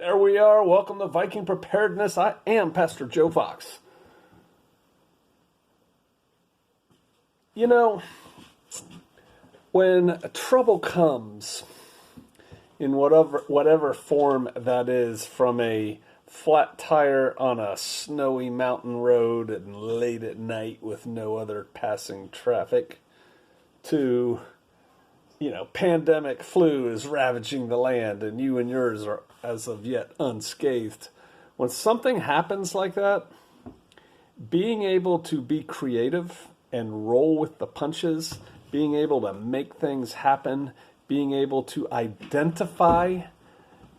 There we are. Welcome to Viking Preparedness. I am Pastor Joe Fox. You know, when trouble comes, in whatever form that is, from a flat tire on a snowy mountain road and late at night with no other passing traffic, to, pandemic flu is ravaging the land and you and yours are as of yet unscathed. When something happens like that, being able to be creative and roll with the punches, being able to make things happen, being able to identify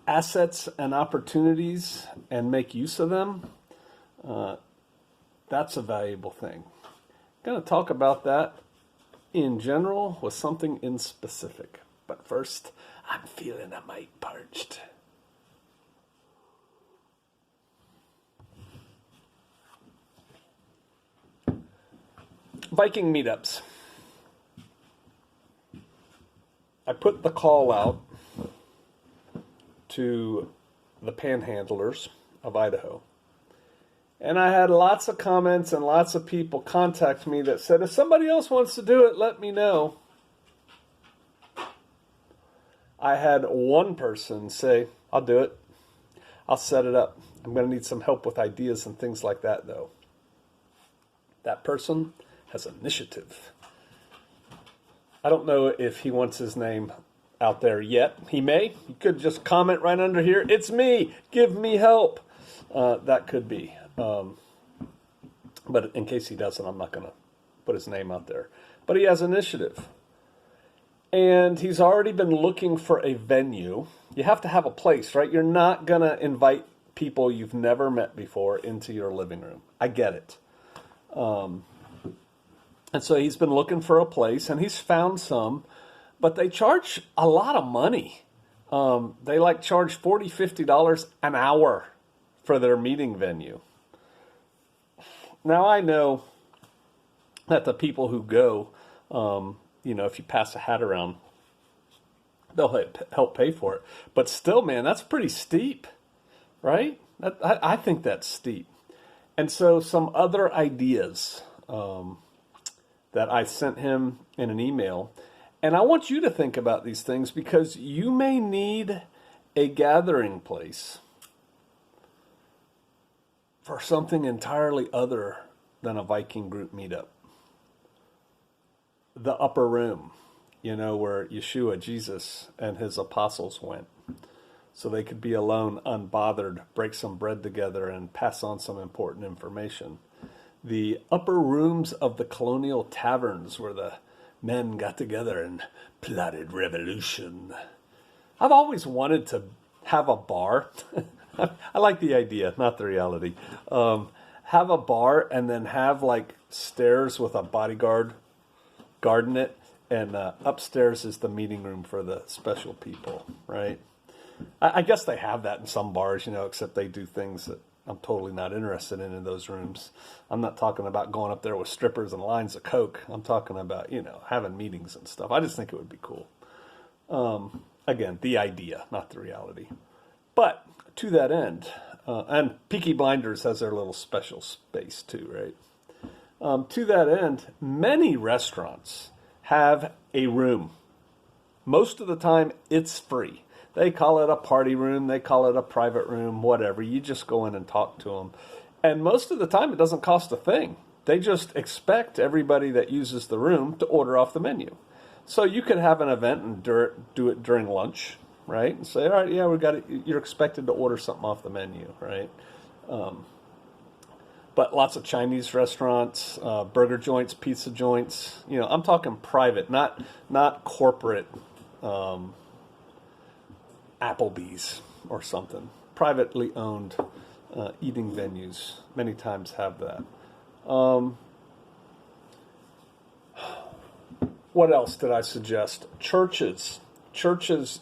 assets and opportunities and make use of them, that's a valuable thing. I'm going to talk about that in general with something in specific. But first, I'm feeling a mite parched. Viking meetups. I put the call out to the panhandlers of Idaho. And I had lots of comments and lots of people contact me that said, if somebody else wants to do it, let me know. I had one person say, I'll do it. I'll set it up. I'm going to need some help with ideas and things like that, though. That person has initiative. I don't know if he wants his name out there yet. He may. He could just comment right under here, it's me, give me help. That could be. But in case he doesn't, I'm not going to put his name out there. But he has initiative. And he's already been looking for a venue. You have to have a place, right? You're not going to invite people you've never met before into your living room. I get it. And so he's been looking for a place, and he's found some, but they charge a lot of money. They charge $40, $50 an hour for their meeting venue. Now I know that the people who go, if you pass a hat around, they'll help pay for it. But still, man, that's pretty steep, right? I think that's steep. And so some other ideas that I sent him in an email. And I want you to think about these things because you may need a gathering place for something entirely other than a Viking group meetup. The upper room, where Yeshua, Jesus, and his apostles went. So they could be alone, unbothered, break some bread together, and pass on some important information. The upper rooms of the colonial taverns where the men got together and plotted revolution. I've always wanted to have a bar. I like the idea, not the reality. Have a bar and then have stairs with a bodyguard guarding it. And upstairs is the meeting room for the special people, right? I guess they have that in some bars, except they do things that I'm totally not interested in those rooms. I'm not talking about going up there with strippers and lines of Coke. I'm talking about, having meetings and stuff. I just think it would be cool. Again, the idea, not the reality. But to that end, and Peaky Blinders has their little special space too, right? To that end, many restaurants have a room. Most of the time, it's free. They call it a party room. They call it a private room, whatever. You just go in and talk to them. And most of the time, it doesn't cost a thing. They just expect everybody that uses the room to order off the menu. So you could have an event and do it during lunch, right? And say, all right, yeah, we got it. You're expected to order something off the menu, right? But lots of Chinese restaurants, burger joints, pizza joints. I'm talking private, not corporate. Applebee's or something. Privately owned eating venues many times have that. What else did I suggest? Churches. Churches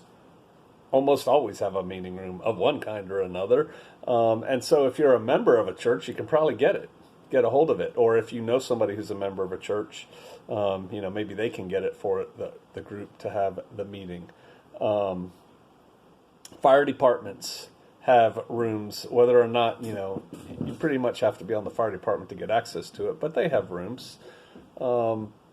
almost always have a meeting room of one kind or another. And so if you're a member of a church, you can probably get a hold of it. Or if you know somebody who's a member of a church, maybe they can get it for the group to have the meeting. Fire departments have rooms, whether or not, you pretty much have to be on the fire department to get access to it, but they have rooms.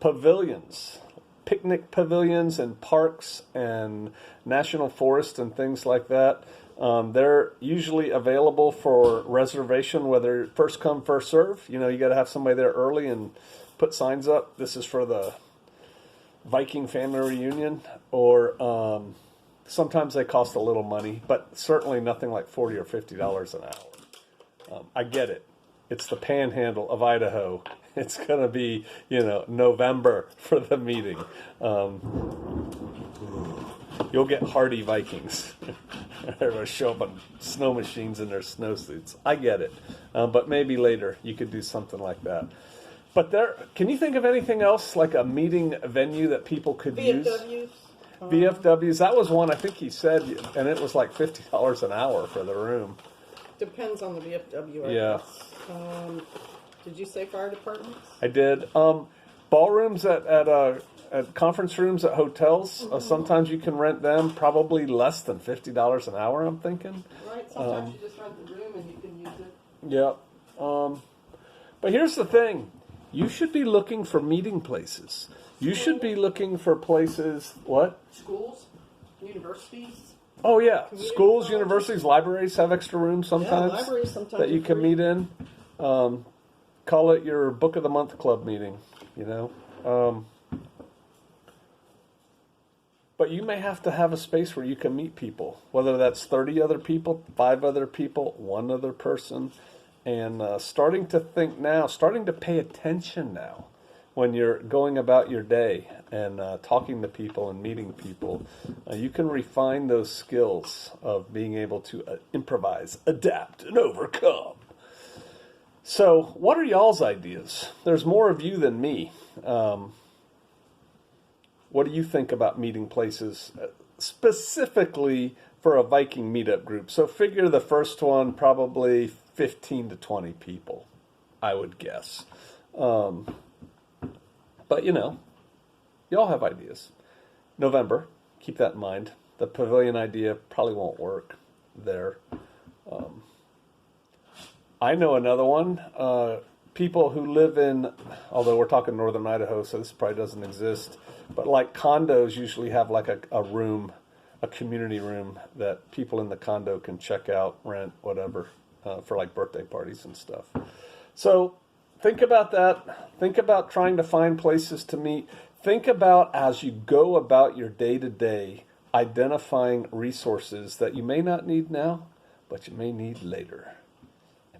Pavilions, picnic pavilions and parks and national forests and things like that. They're usually available for reservation, whether first come, first serve. You got to have somebody there early and put signs up. This is for the Viking family reunion, or sometimes they cost a little money, but certainly nothing like $40 or $50 an hour. I get it. It's the panhandle of Idaho. It's going to be, November for the meeting. You'll get hardy Vikings. Everybody show up on snow machines in their snowsuits. I get it. But maybe later you could do something like that. But can you think of anything else, like a meeting venue that people could use? VFWs. VFWs. That was one I think he said, and it was like $50 an hour for the room. Depends on the VFW, I guess. Did you say fire departments? I did. Ballrooms at conference rooms at hotels. Sometimes you can rent them, probably less than $50 an hour, I'm thinking. Right. Sometimes you just rent the room and you can use it. Yeah. But here's the thing. You should be looking for meeting places. You should be looking for places, what? Schools, universities. Oh, yeah. Schools, colleges. Universities, libraries have extra rooms sometimes, Yeah, libraries sometimes that you can meet in. Call it your Book of the Month Club meeting, But you may have to have a space where you can meet people, whether that's 30 other people, 5 other people, 1 other person. And starting to think now, starting to pay attention now when you're going about your day and talking to people and meeting people, you can refine those skills of being able to improvise, adapt, and overcome. So what are y'all's ideas? There's more of you than me. What do you think about meeting places, specifically for a Viking meetup group? So figure the first one, probably 15 to 20 people, I would guess. But, y'all have ideas. November, keep that in mind. The pavilion idea probably won't work there. I know another one. People who live in, although we're talking northern Idaho, so this probably doesn't exist, but like condos usually have like a room, a community room that people in the condo can check out, rent, whatever, for like birthday parties and stuff. So think about that. Think about trying to find places to meet. Think about, as you go about your day-to-day, identifying resources that you may not need now, but you may need later.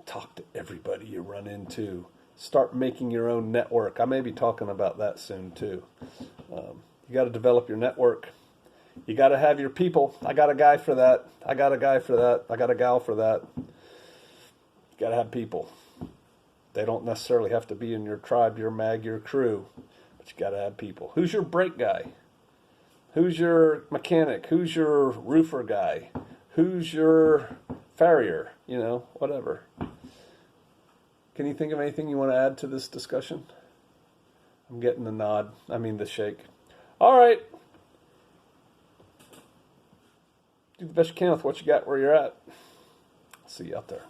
Talk to everybody you run into. Start making your own network. I may be talking about that soon too. You got to develop your network. You got to have your people. I got a guy for that. I got a guy for that. I got a gal for that. You got to have people. They don't necessarily have to be in your tribe, your mag, your crew, but you got to have people. Who's your brake guy? Who's your mechanic? Who's your roofer guy? Who's your farrier? Whatever. Can you think of anything you want to add to this discussion? I'm getting the nod. I mean the shake. All right. Do the best you can with what you got where you're at. See you out there.